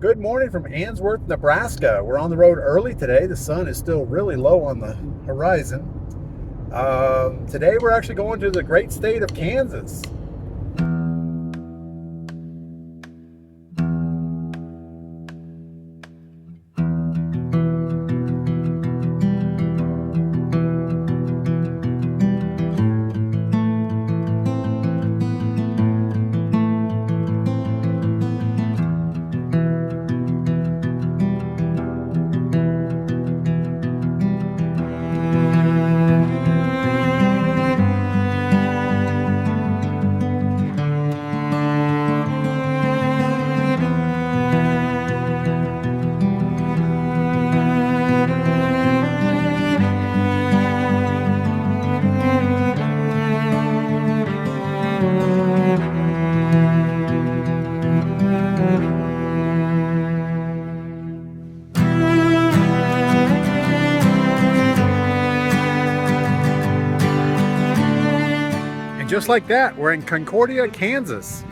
Good morning from Ainsworth, Nebraska. We're on the road early today. The sun is still really low on the horizon. Today we're actually going to the great state of Kansas. Just like that, we're in Concordia, Kansas.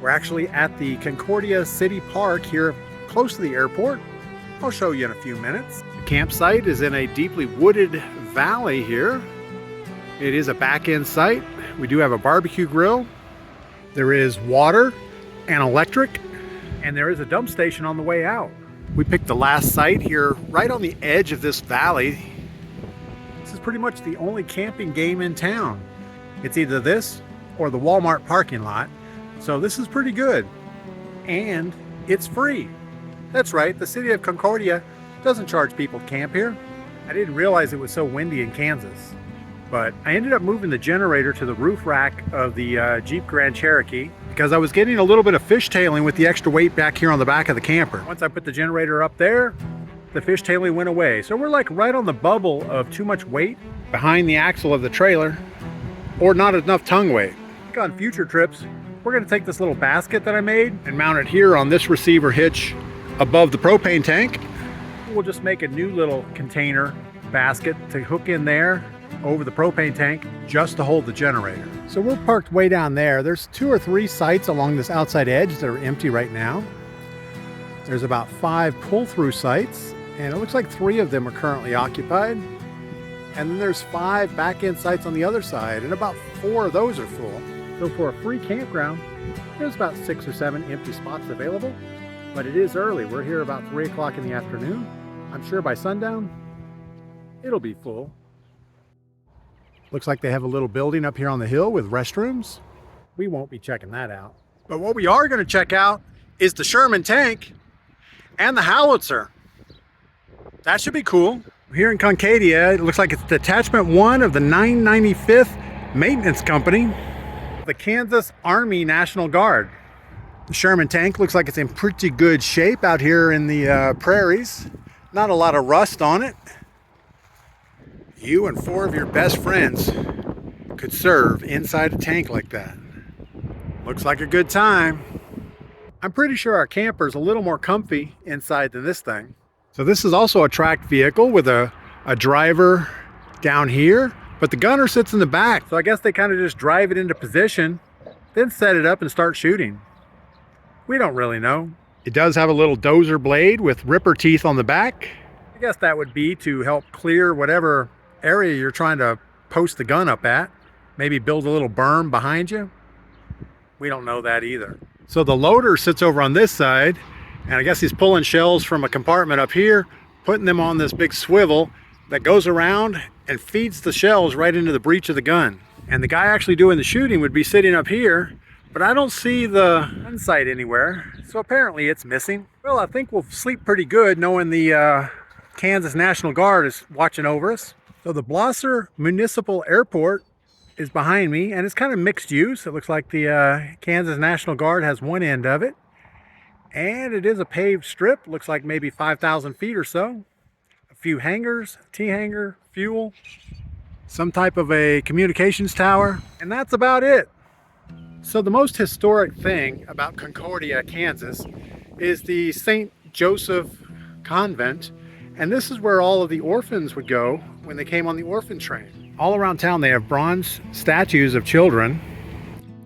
We're actually at the Concordia City Park here close to the airport. I'll show you in a few minutes. The campsite is in a deeply wooded valley here. It is a back-end site. We do have a barbecue grill. There is water and electric, and there is a dump station on the way out. We picked the last site here right on the edge of this valley. This is pretty much the only camping game in town. It's either this or the Walmart parking lot. So this is pretty good. And it's free. That's right, the city of Concordia doesn't charge people to camp here. I didn't realize it was so windy in Kansas. But I ended up moving the generator to the roof rack of the Jeep Grand Cherokee because I was getting a little bit of fishtailing with the extra weight back here on the back of the camper. Once I put the generator up there, the fishtailing went away. So we're like right on the bubble of too much weight behind the axle of the trailer, or not enough tongue weight. On future trips, we're gonna take this little basket that I made and mount it here on this receiver hitch above the propane tank. We'll just make a new little container basket to hook in there over the propane tank just to hold the generator. So we're parked way down there. There's 2 or 3 sites along this outside edge that are empty right now. There's about 5 pull-through sites, and it looks like 3 of them are currently occupied. And then there's 5 back-end sites on the other side, and about 4 of those are full. So for a free campground, there's about 6 or 7 empty spots available, but it is early. We're here about 3 o'clock in the afternoon. I'm sure by sundown, it'll be full. Looks like they have a little building up here on the hill with restrooms. We won't be checking that out. But what we are gonna check out is the Sherman tank and the howitzer. That should be cool. Here in Concordia, it looks like it's Detachment 1 of the 995th Maintenance Company, the Kansas Army National Guard. The Sherman tank looks like it's in pretty good shape out here in the prairies. Not a lot of rust on it. You and 4 of your best friends could serve inside a tank like that. Looks like a good time. I'm pretty sure our camper's a little more comfy inside than this thing. So this is also a tracked vehicle with a driver down here, but the gunner sits in the back. So I guess they kind of just drive it into position, then set it up and start shooting. We don't really know. It does have a little dozer blade with ripper teeth on the back. I guess that would be to help clear whatever area you're trying to post the gun up at. Maybe build a little berm behind you. We don't know that either. So the loader sits over on this side, and I guess he's pulling shells from a compartment up here, putting them on this big swivel that goes around and feeds the shells right into the breech of the gun. And the guy actually doing the shooting would be sitting up here, but I don't see the gun sight anywhere. So apparently it's missing. Well, I think we'll sleep pretty good knowing the Kansas National Guard is watching over us. So the Blosser Municipal Airport is behind me, and it's kind of mixed use. It looks like the Kansas National Guard has one end of it. And it is a paved strip, looks like maybe 5,000 feet or so. A few hangars, T-hanger, fuel, some type of a communications tower, and that's about it. So the most historic thing about Concordia, Kansas is the St. Joseph Convent, and this is where all of the orphans would go when they came on the Orphan Train. All around town they have bronze statues of children.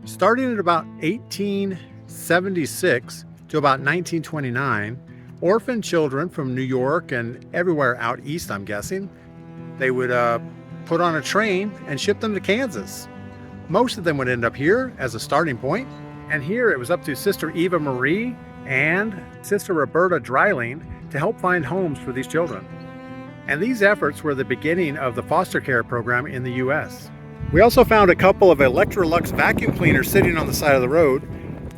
Starting at about 1876, to about 1929, orphan children from New York and everywhere out east, I'm guessing, they would put on a train and ship them to Kansas. Most of them would end up here as a starting point. And here it was up to Sister Eva Marie and Sister Roberta Dreiling to help find homes for these children. And these efforts were the beginning of the foster care program in the U.S. We also found a couple of Electrolux vacuum cleaners sitting on the side of the road,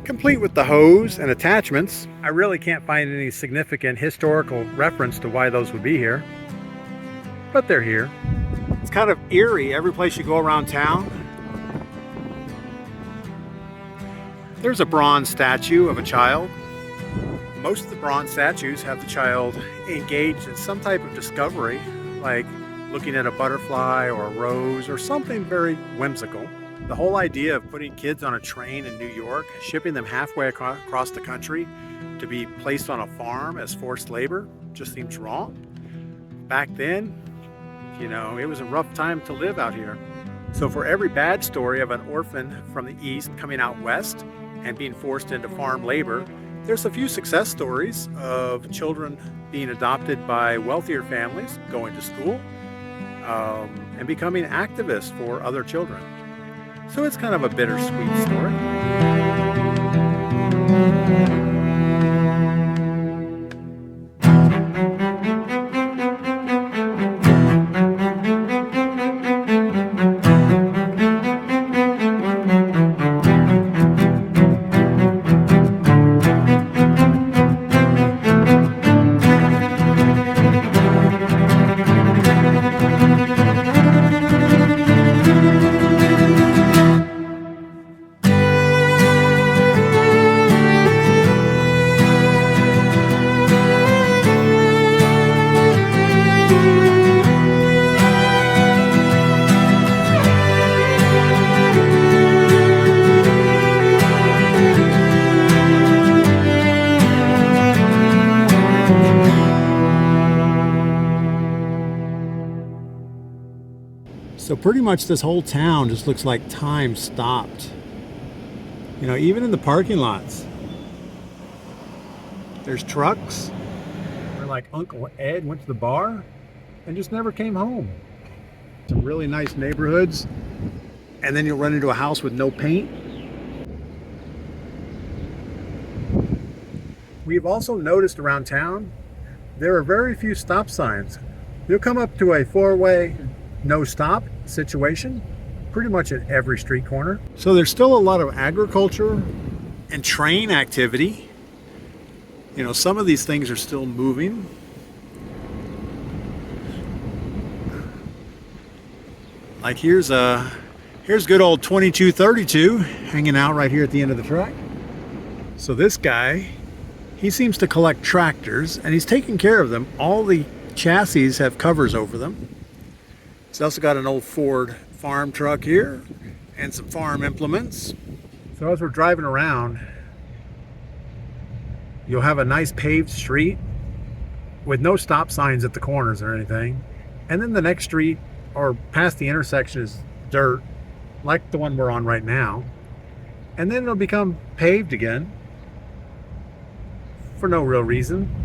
complete with the hose and attachments. I really can't find any significant historical reference to why those would be here, but they're here. It's kind of eerie every place you go around town. There's a bronze statue of a child. Most of the bronze statues have the child engaged in some type of discovery, like looking at a butterfly or a rose or something very whimsical. The whole idea of putting kids on a train in New York, shipping them halfway across the country to be placed on a farm as forced labor just seems wrong. Back then, you know, it was a rough time to live out here. So for every bad story of an orphan from the East coming out west and being forced into farm labor, there's a few success stories of children being adopted by wealthier families, going to school, and becoming activists for other children. So it's kind of a bittersweet story. So pretty much this whole town just looks like time stopped. You know, even in the parking lots, there's trucks. Where like Uncle Ed went to the bar and just never came home. Some really nice neighborhoods, and then you'll run into a house with no paint. We've also noticed around town, there are very few stop signs. You'll come up to a four-way no stop situation pretty much at every street corner. So there's still a lot of agriculture and train activity. You know, some of these things are still moving. Like here's good old 2232 hanging out right here at the end of the track. So this guy, he seems to collect tractors and he's taking care of them. All the chassis have covers over them. He's also got an old Ford farm truck here and some farm implements. So as we're driving around, you'll have a nice paved street with no stop signs at the corners or anything. And then the next street or past the intersection is dirt, like the one we're on right now. And then it'll become paved again for no real reason.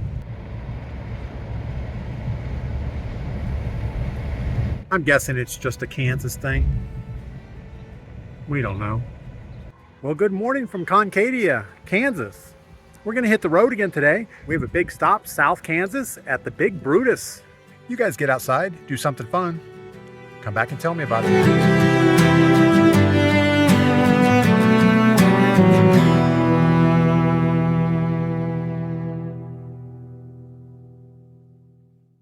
I'm guessing it's just a Kansas thing. We don't know. Well, good morning from Concordia, Kansas. We're gonna hit the road again today. We have a big stop, South Kansas, at the Big Brutus. You guys get outside, do something fun. Come back and tell me about it.